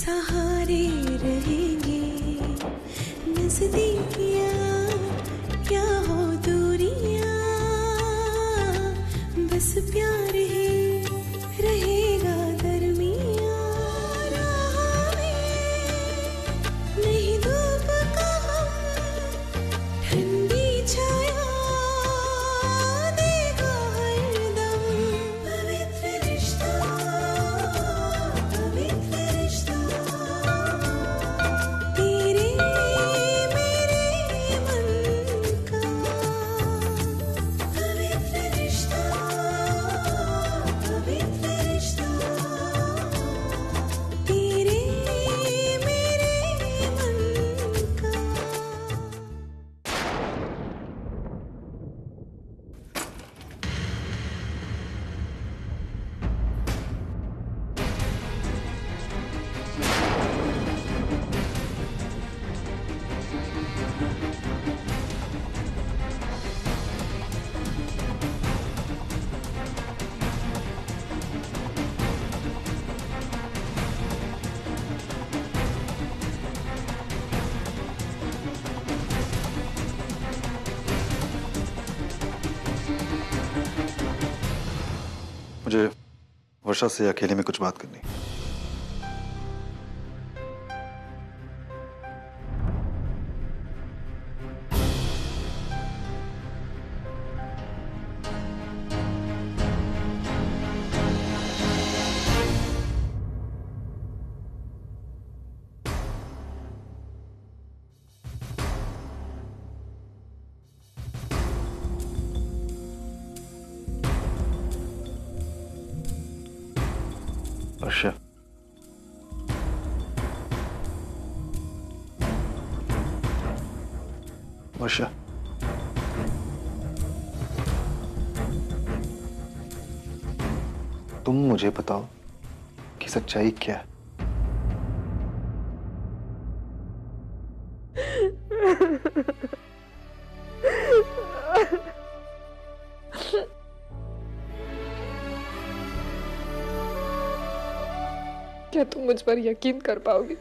सहारे रहेंगे, नजदीकियां क्या हो दूरियां, बस प्यार ही रहेगा दरमियां। राह में नहीं धूप का हम, ठंडी छाया देगा हरदम। पवित्र रिश्ता, पवित्र रिश्ता, तेरे मेरे मन का। पवित्र रिश्ता, पवित्र रिश्ता, तेरे मेरे मन का। मुझे वर्षा से अकेले में कुछ बात करनी है। वर्षा, वर्षा, तुम मुझे बताओ कि सच्चाई क्या है। क्या तुम मुझ पर यकीन कर पाओगे?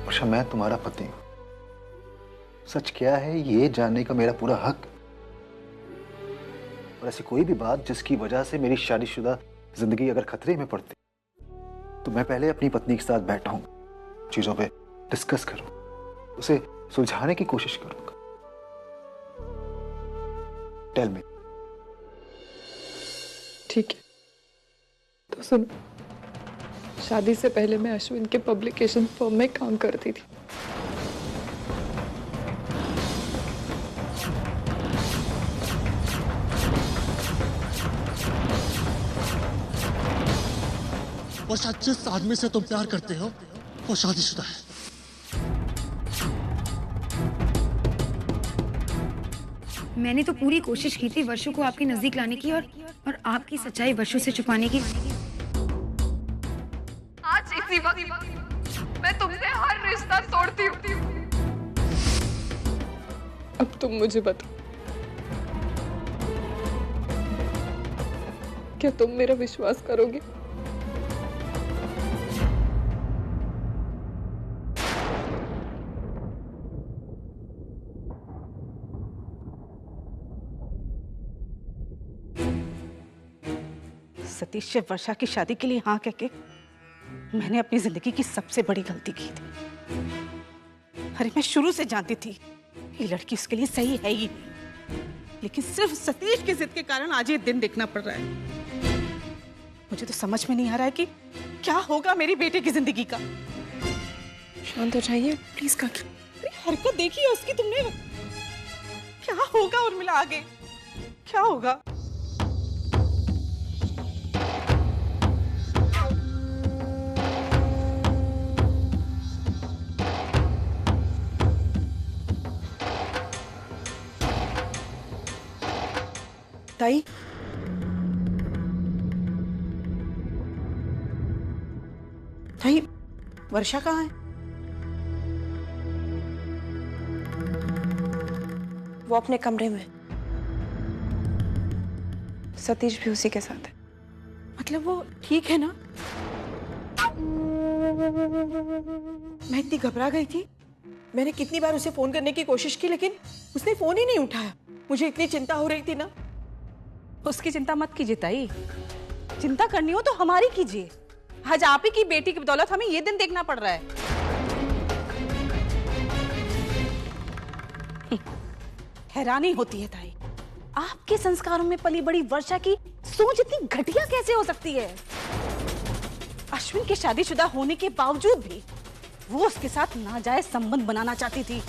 वर्षा, मैं तुम्हारा पति हूं। सच क्या है ये जानने का मेरा पूरा हक। और ऐसी कोई भी बात जिसकी वजह से मेरी शादीशुदा जिंदगी अगर खतरे में पड़ती, तो मैं पहले अपनी पत्नी के साथ बैठाऊंगा, चीजों पे डिस्कस करूं, उसे सुलझाने की कोशिश करूंगा। Tell me. ठीक है, तो सुनो। शादी से पहले मैं अश्विन के पब्लिकेशन फर्म में काम करती थी। और शायद जिस आदमी से तुम प्यार करते हो वो शादीशुदा है। मैंने तो पूरी कोशिश की थी वर्षों को आपके नजदीक लाने की और आपकी सच्चाई वर्षों से छुपाने की। आज इसी वक्त मैं तुमसे हर रिश्ता तोड़ती हूँ। अब तुम मुझे बताओ, क्या तुम मेरा विश्वास करोगे? सतीश से वर्षा की शादी के लिए हाँ कह के मैंने अपनी जिंदगी की सबसे बड़ी गलती की थी। अरे मैं शुरू से जानती थी ये लड़की उसके लिए सही है ही नहीं, लेकिन सिर्फ सतीश की जिद के कारण आज ये दिन देखना पड़ रहा है। मुझे तो समझ में नहीं आ रहा है कि क्या होगा मेरी बेटे की जिंदगी का। शांत हो जाइए प्लीज काकी। अरे हरकत देखी है उसकी तुमने। क्या होगा उर्मिला आगे, क्या होगा? ताई, ताई, वर्षा कहाँ है? वो अपने कमरे में। सतीश भी उसी के साथ है। मतलब वो ठीक है ना? मैं इतनी घबरा गई थी, मैंने कितनी बार उसे फोन करने की कोशिश की लेकिन उसने फोन ही नहीं उठाया। मुझे इतनी चिंता हो रही थी ना। उसकी चिंता मत कीजिए ताई, चिंता करनी हो तो हमारी कीजिए। आज आप ही की बेटी की बदौलत हमें ये दिन देखना पड़ रहा है। हैरानी होती है ताई, आपके संस्कारों में पली बड़ी वर्षा की सोच इतनी घटिया कैसे हो सकती है। अश्विन के शादीशुदा होने के बावजूद भी वो उसके साथ नाजायज संबंध बनाना चाहती थी।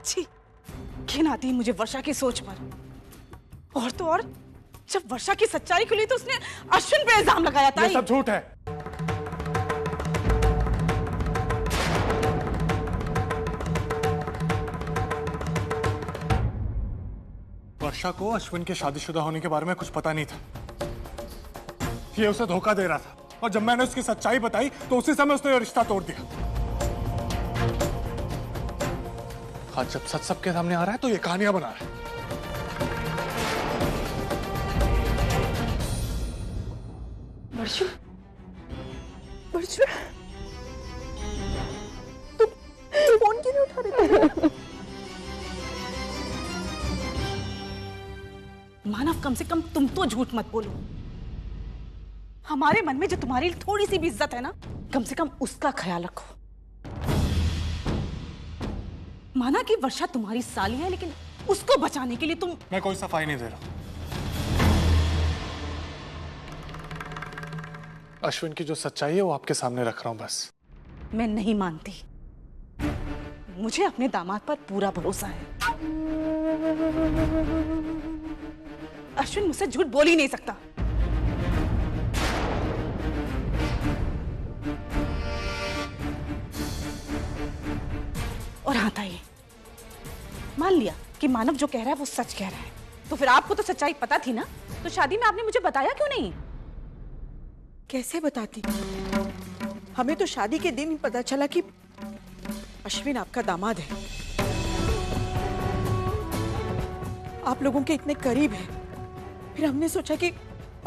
छी, घिन आती है मुझे वर्षा की सोच पर। और तो और जब वर्षा की सच्चाई खुली तो उसने अश्विन पे इल्जाम लगाया था। ये सब झूठ है। वर्षा को अश्विन के शादीशुदा होने के बारे में कुछ पता नहीं था। ये उसे धोखा दे रहा था और जब मैंने उसकी सच्चाई बताई तो उसी समय उसने रिश्ता तोड़ दिया। आज जब सच सबके सामने आ रहा है तो ये कहानियां बना रहा है। वर्षा, वर्षा, तुम फोन क्यों नहीं उठा रही थे? मानव, कम से कम तुम तो झूठ मत बोलो। हमारे मन में जो तुम्हारी थोड़ी सी भी इज्जत है ना, कम से कम उसका ख्याल रखो। माना कि वर्षा तुम्हारी साली है, लेकिन उसको बचाने के लिए तुम। मैं कोई सफाई नहीं दे रहा। अश्विन की जो सच्चाई है वो आपके सामने रख रहा हूं बस। मैं नहीं मानती, मुझे अपने दामाद पर पूरा भरोसा है। अश्विन मुझसे झूठ बोल ही नहीं सकता। और हाँ ताई, मान लिया कि मानव जो कह रहा है वो सच कह रहा है, तो फिर आपको तो सच्चाई पता थी ना, तो शादी में आपने मुझे बताया क्यों नहीं? कैसे बताती? हमें तो शादी के दिन ही पता चला कि अश्विन आपका दामाद है। आप लोगों के इतने करीब है। फिर हमने सोचा कि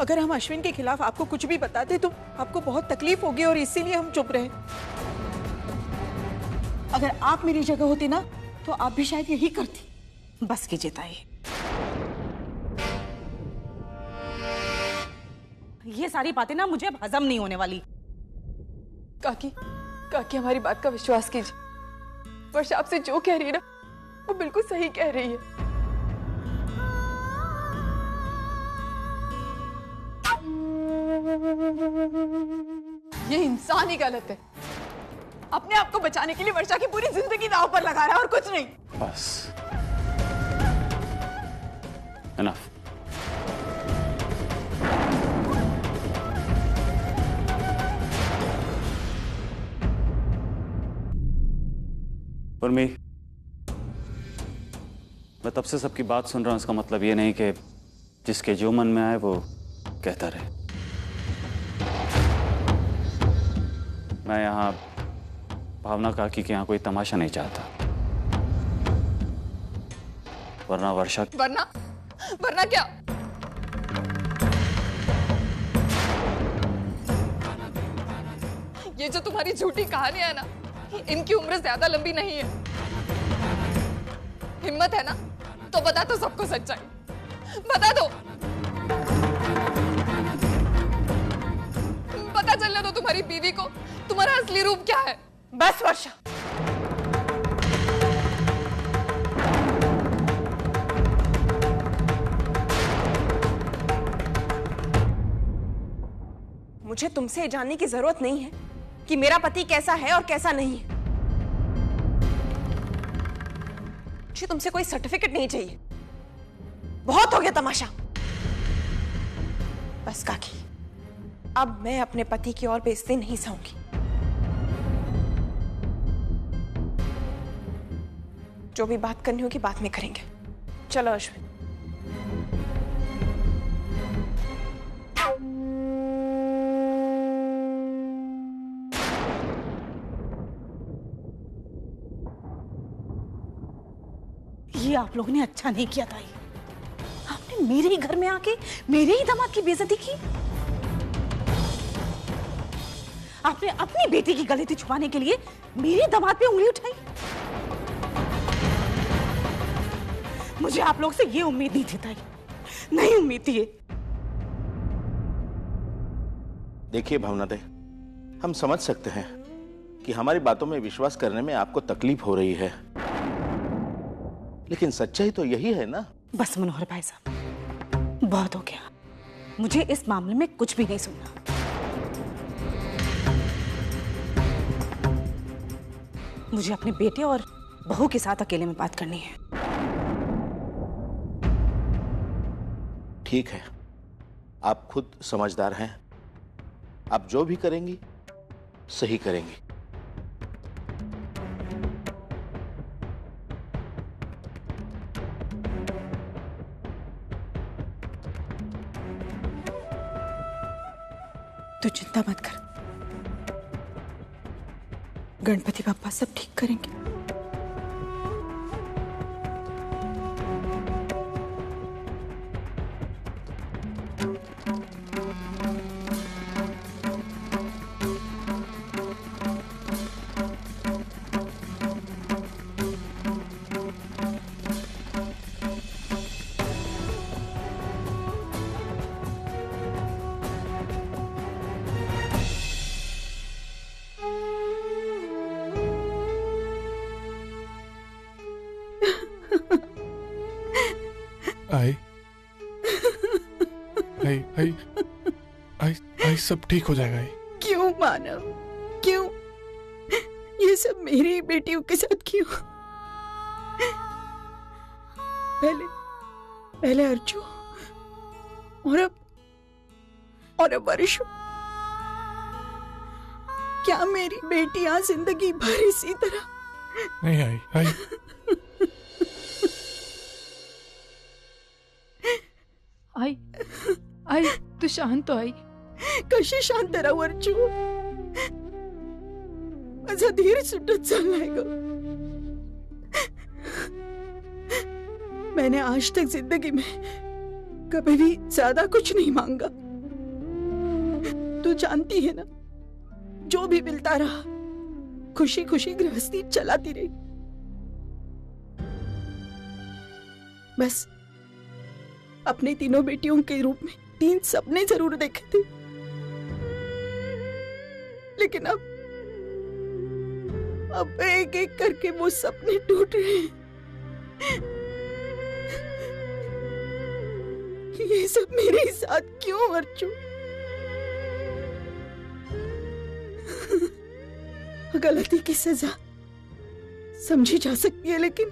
अगर हम अश्विन के खिलाफ आपको कुछ भी बताते तो आपको बहुत तकलीफ होगी और इसीलिए हम चुप रहे। अगर आप मेरी जगह होती ना तो आप भी शायद यही करती। बस कीजिए ताई, ये सारी बातें ना मुझे अब हजम नहीं होने वाली। काकी, काकी हमारी बात का विश्वास कीजिए। वर्षा आपसे जो कह रही है ना वो बिल्कुल सही कह रही है। ये इंसान ही गलत है। अपने आप को बचाने के लिए वर्षा की पूरी जिंदगी दांव पर लगा रहा है और कुछ नहीं। बस इनफ। उर्मी, मैं तब से सबकी बात सुन रहा हूं। इसका मतलब ये नहीं कि जिसके जो मन में आए वो कहता रहे। मैं यहाँ भावना काकी के यहाँ कोई तमाशा नहीं चाहता, वरना वर्षा। वरना वरना क्या? ये जो तुम्हारी झूठी कहानियां है ना, इनकी उम्र ज्यादा लंबी नहीं है। हिम्मत है ना तो बता दो सबको सच्चाई, बता दो। पता चलने दो तुम्हारी बीवी को तुम्हारा असली रूप क्या है। बस वर्षा, मुझे तुमसे जानने की जरूरत नहीं है कि मेरा पति कैसा है और कैसा नहीं है। मुझे तुमसे कोई सर्टिफिकेट नहीं चाहिए। बहुत हो गया तमाशा। बस काकी, अब मैं अपने पति की और बेइज्जती नहीं सहूंगी। जो भी बात करनी होगी बाद में करेंगे। चलो अश्विन। ये आप लोगों ने अच्छा नहीं किया था। आपने मेरे ही घर में आके मेरे ही दामाद की बेइज्जती की। आपने अपनी बेटी की गलती छुपाने के लिए मेरे दामाद पे उंगली उठाई। मुझे आप लोग से ये उम्मीद नहीं थी ताई, नहीं उम्मीद थी ये। देखिए भावनाते, हम समझ सकते हैं कि हमारी बातों में विश्वास करने में आपको तकलीफ हो रही है, लेकिन सच्चाई तो यही है ना। बस मनोहर भाई साहब, बहुत हो गया। मुझे इस मामले में कुछ भी नहीं सुनना। मुझे अपने बेटे और बहू के साथ अकेले में बात करनी है। ठीक है, आप खुद समझदार हैं, आप जो भी करेंगी सही करेंगी। तू चिंता मत कर, गणपति बाप्पा सब ठीक करेंगे। आई सब ठीक हो जाएगा। क्यों मानव, क्यों? ये सब मेरी बेटियों के साथ क्यों? पहले अर्जु और अब वर्षु। क्या मेरी बेटियां जिंदगी भर इसी तरह? नहीं आई तू शांत हो आई। कशी शांत राहू अर्जु? माझा धीर सुटत चाललाय ग। मैंने आज तक जिंदगी में कभी भी ज्यादा कुछ नहीं मांगा। तू जानती है ना, जो भी मिलता रहा खुशी खुशी गृहस्थी चलाती रही। बस अपनी तीनों बेटियों के रूप में 3 सपने जरूर देखे थे, लेकिन अब एक एक करके वो सपने टूट रहे हैं। ये सब मेरे साथ क्यों अर्जु? गलती की सजा समझी जा सकती है, लेकिन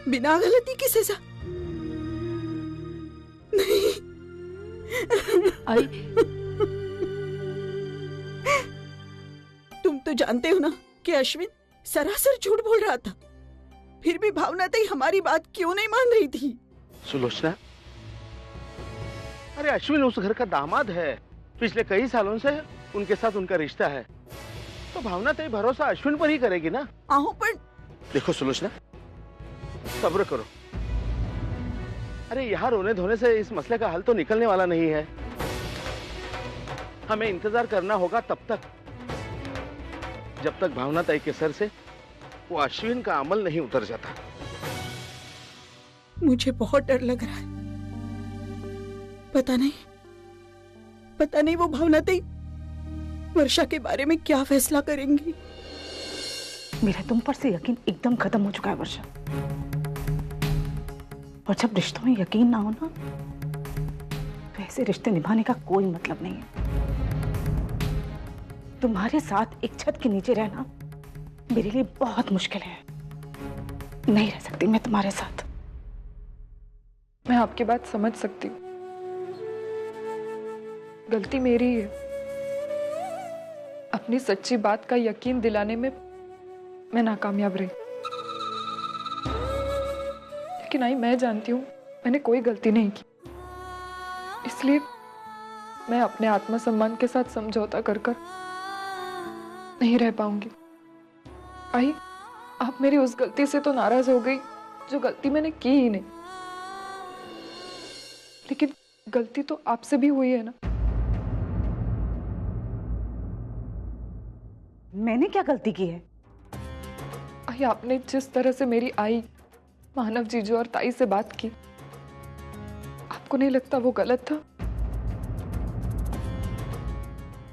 बिना गलती की सजा नहीं। आई, तुम तो जानते हो ना कि अश्विन सरासर झूठ बोल रहा था, फिर भी भावना तई हमारी बात क्यों नहीं मान रही थी? सुलोचना, अरे अश्विन उस घर का दामाद है, पिछले कई सालों से उनके साथ उनका रिश्ता है, तो भावना तई भरोसा अश्विन पर ही करेगी ना। आहो, पर देखो सुलोचना, सब्र करो। अरे यहाँ रोने धोने से इस मसले का हल तो निकलने वाला नहीं है। हमें इंतजार करना होगा तब तक, जब तक भावना ताई के सर से वो अश्विन का अमल नहीं उतर जाता। मुझे बहुत डर लग रहा है। पता नहीं वो भावना ताई वर्षा के बारे में क्या फैसला करेंगी। मेरा तुम पर से यकीन एकदम खत्म हो चुका है वर्षा। और जब रिश्तों में यकीन ना हो ना, तो ऐसे रिश्ते निभाने का कोई मतलब नहीं है। तुम्हारे साथ एक छत के नीचे रहना मेरे लिए बहुत मुश्किल है। नहीं रह सकती मैं तुम्हारे साथ। मैं आपकी बात समझ सकती हूँ, गलती मेरी है। अपनी सच्ची बात का यकीन दिलाने में मैं नाकामयाब रही, लेकिन आई मैं जानती हूँ मैंने कोई गलती नहीं की, इसलिए मैं अपने आत्मसम्मान के साथ समझौता कर नहीं रह पाऊंगी। आई, आप मेरी उस गलती से तो नाराज हो गई जो गलती मैंने की ही नहीं, लेकिन गलती तो आपसे भी हुई है ना। मैंने क्या गलती की है? आई, आपने जिस तरह से मेरी आई, मानव, जीजू और ताई से बात की, आपको नहीं लगता वो गलत था?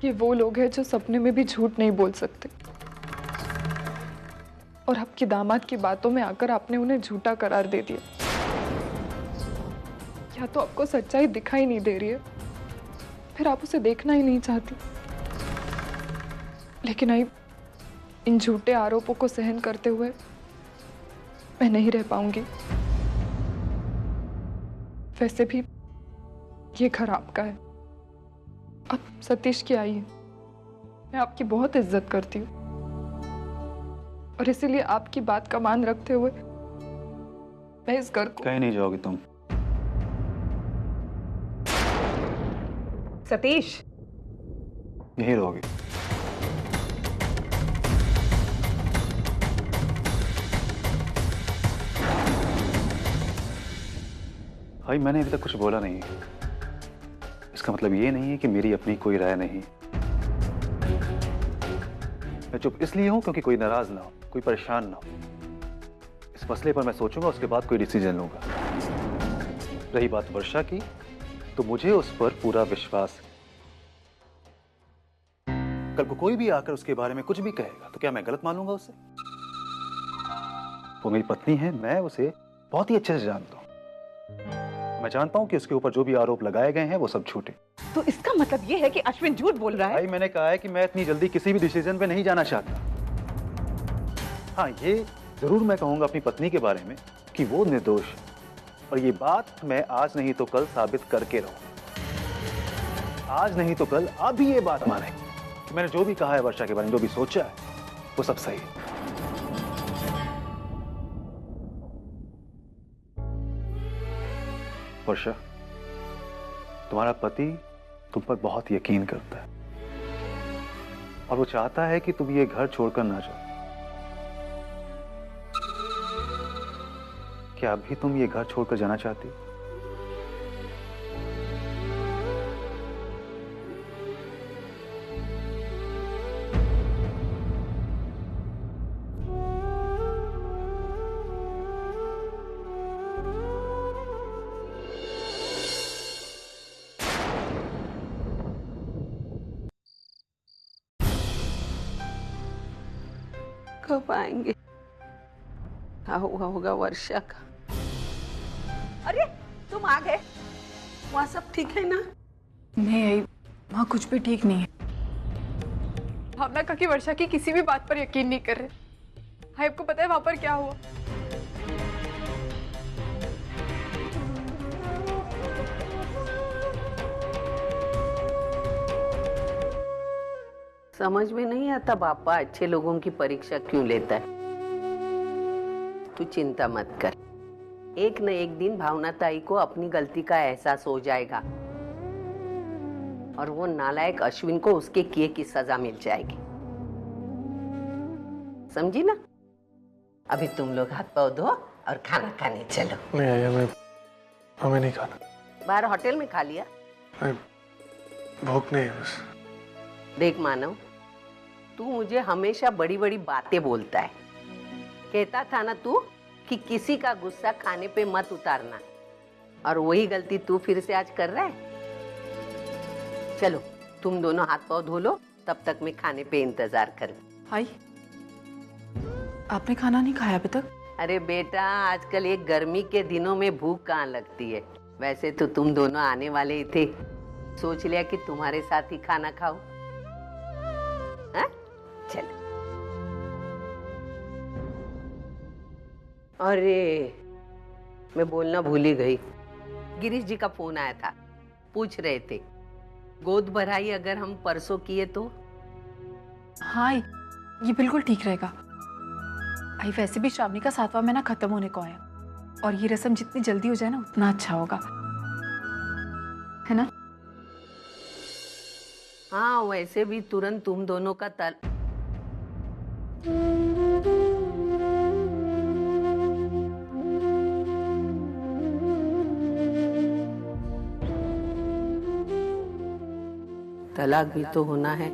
ये वो लोग हैं जो सपने में भी झूठ नहीं बोल सकते, और आपकी दामाद की बातों में आकर आपने उन्हें झूठा करार दे दिया। या तो आपको सच्चाई दिखाई नहीं दे रही है, फिर आप उसे देखना ही नहीं चाहती। लेकिन आई, इन झूठे आरोपों को सहन करते हुए मैं नहीं रह पाऊंगी। वैसे भी ये घर आपका है, आप सतीश की आई है। मैं आपकी बहुत इज्जत करती हूँ, और इसीलिए आपकी बात का मान रखते हुए मैं इस घर को... कहीं नहीं जाओगी तुम। सतीश, यहीं रहोगी। भाई, मैंने अभी तक कुछ बोला नहीं है। इसका मतलब ये नहीं है कि मेरी अपनी कोई राय नहीं। मैं चुप इसलिए हूं क्योंकि कोई नाराज ना हो, कोई परेशान ना हो। इस मसले पर मैं सोचूंगा, उसके बाद कोई डिसीजन लूंगा। रही बात वर्षा की, तो मुझे उस पर पूरा विश्वास है। कल को कोई भी आकर उसके बारे में कुछ भी कहेगा तो क्या मैं गलत मानूंगा उसे? वो मेरी पत्नी है, मैं उसे बहुत ही अच्छे से जानता हूं। मैं जानता हूं कि उसके ऊपर जो भी आरोप लगाए गए हैं वो सब झूठे। तो इसका मतलब ये है कि अश्विन झूठ बोल रहा है? भाई, मैंने कहा है कि मैं इतनी जल्दी किसी भी डिसीजन पे नहीं जाना चाहता। हाँ, ये जरूर मैं कहूंगा अपनी पत्नी के बारे में कि वो निर्दोष है, और ये बात मैं आज नहीं तो कल साबित करके रहूंगा। आज नहीं तो कल आप भी ये बात मानेंगे कि मैंने जो भी कहा है वर्षा के बारे में, जो भी सोचा है, वो सब सही है। वर्षा, तुम्हारा पति तुम पर बहुत यकीन करता है, और वो चाहता है कि तुम ये घर छोड़कर ना जाओ। क्या अभी तुम ये घर छोड़कर जाना चाहती हो? कब आएंगे? क्या हुआ होगा वर्षा का? अरे तुम आ गए, वहाँ सब ठीक है ना? नहीं आई, वहाँ कुछ भी ठीक नहीं है। भावना काकी वर्षा की किसी भी बात पर यकीन नहीं कर रहे। हाय, आपको पता है वहाँ पर क्या हुआ? समझ में नहीं आता बापा अच्छे लोगों की परीक्षा क्यों लेता है। तू चिंता मत कर, एक न एक दिन भावना ताई को अपनी गलती का एहसास हो जाएगा, और वो नालायक अश्विन को उसके किए की सजा मिल जाएगी। समझी ना? अभी तुम लोग हाथ पाँव धो और खाना खाने चलो। नहीं आया, हमें नहीं खाना। बाहर होटल में खा लिया? भूख नहीं है बस। देख मानव, तू मुझे हमेशा बड़ी बड़ी बातें बोलता है। कहता था ना तू कि किसी का गुस्सा खाने पे मत उतारना, और वही गलती तू फिर से आज कर रहा है। चलो तुम दोनों हाथ पाँव धो लो, तब तक मैं खाने पे इंतजार करूं। हाय, आपने खाना नहीं खाया अभी तक? अरे बेटा, आजकल ये गर्मी के दिनों में भूख कहाँ लगती है। वैसे तो तुम दोनों आने वाले ही थे, सोच लिया कि तुम्हारे साथ ही खाना खाओ। हाँ? चलो। अरे मैं बोलना भूल ही गई, गिरीश जी का फोन आया था, पूछ रहे थे गोद भराई अगर हम परसों किए तो। हाँ, ये बिल्कुल ठीक रहेगा। आई, वैसे भी श्रावणी का 7वां महीना खत्म होने को है, और ये रस्म जितनी जल्दी हो जाए ना उतना अच्छा होगा, है ना? हाँ, वैसे भी तुरंत तुम दोनों का तलाक भी तो होना है।